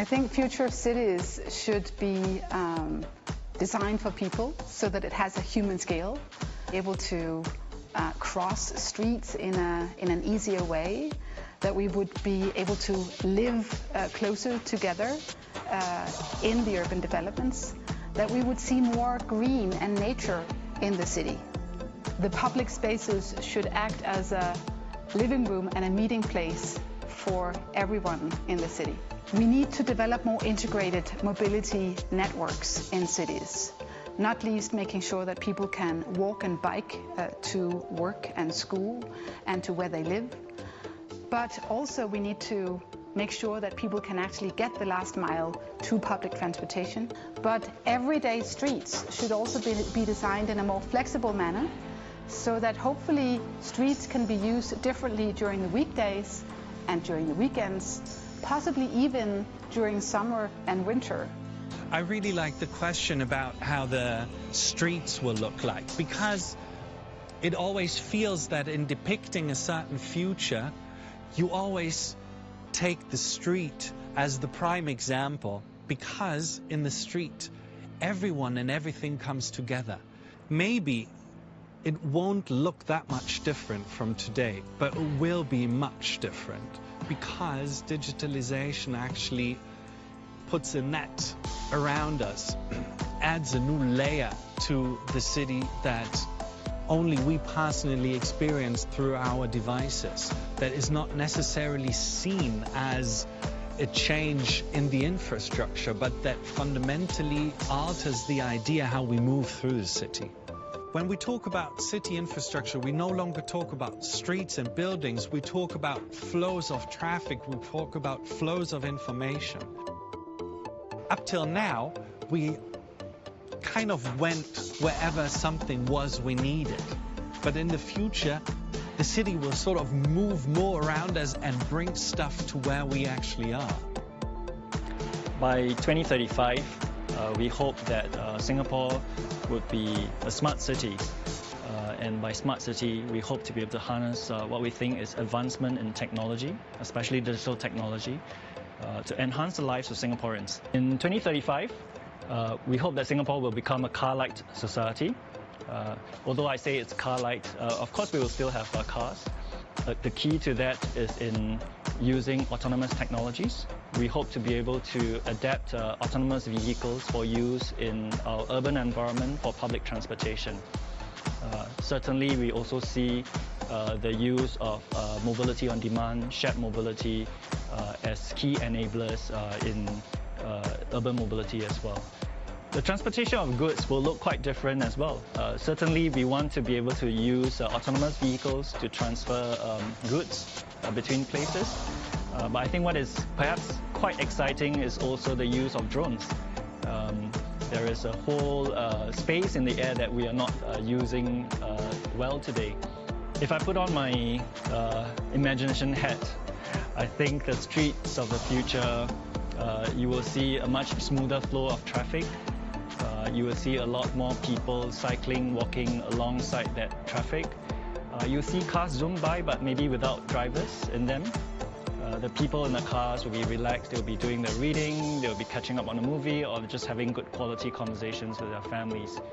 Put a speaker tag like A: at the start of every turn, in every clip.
A: I think future cities should be designed for people so that it has a human scale, able to cross streets in an easier way, that we would be able to live closer together in the urban developments, that we would see more green and nature in the city. The public spaces should act as a living room and a meeting place for everyone in the city. We need to develop more integrated mobility networks in cities, not least making sure that people can walk and bike to work and school and to where they live. But also we need to make sure that people can actually get the last mile to public transportation. But everyday streets should also be designed in a more flexible manner, so that hopefully streets can be used differently during the weekdays and during the weekends, possibly even during summer and winter.
B: I really like the question about how the streets will look like, because it always feels that in depicting a certain future, you always take the street as the prime example, because in the street, everyone and everything comes together. Maybe it won't look that much different from today, but it will be much different, because digitalization actually puts a net around us, adds a new layer to the city that only we personally experience through our devices, that is not necessarily seen as a change in the infrastructure, but that fundamentally alters the idea how we move through the city. When we talk about city infrastructure, we no longer talk about streets and buildings, we talk about flows of traffic, we talk about flows of information. Up till now, we kind of went wherever something was we needed. But in the future, the city will sort of move more around us and bring stuff to where we actually are.
C: By 2035, we hope that Singapore would be a smart city. And by smart city, we hope to be able to harness what we think is advancement in technology, especially digital technology, to enhance the lives of Singaporeans. In 2035, we hope that Singapore will become a car-light society. Although I say it's car-light, of course we will still have cars. The key to that is in using autonomous technologies. We hope to be able to adapt autonomous vehicles for use in our urban environment for public transportation. Certainly, we also see the use of mobility on demand, shared mobility, as key enablers in urban mobility as well. The transportation of goods will look quite different as well. Certainly, we want to be able to use autonomous vehicles to transfer goods between places. But I think what is perhaps quite exciting is also the use of drones. There is a whole space in the air that we are not using well today. If I put on my imagination hat, I think the streets of the future, you will see a much smoother flow of traffic. You will see a lot more people cycling, walking alongside that traffic. You'll see cars zoom by, but maybe without drivers in them. The people in the cars will be relaxed, they'll be doing their reading, they'll be catching up on a movie, or just having good quality conversations with their families.
D: In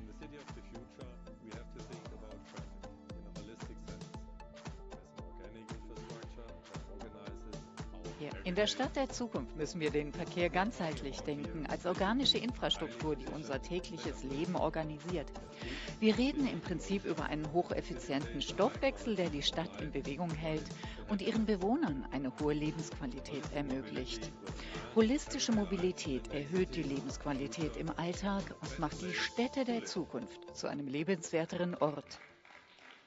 D: the city of the future, we have to think about traffic in a holistic sense, as an organic infrastructure that organizes our
E: In der Stadt der Zukunft müssen wir den Verkehr ganzheitlich denken, als organische Infrastruktur, die unser tägliches Leben organisiert. Wir reden im Prinzip über einen hocheffizienten Stoffwechsel, der die Stadt in Bewegung hält und ihren Bewohnern eine hohe Lebensqualität ermöglicht. Holistische Mobilität erhöht die Lebensqualität im Alltag und macht die Städte der Zukunft zu einem lebenswerteren Ort.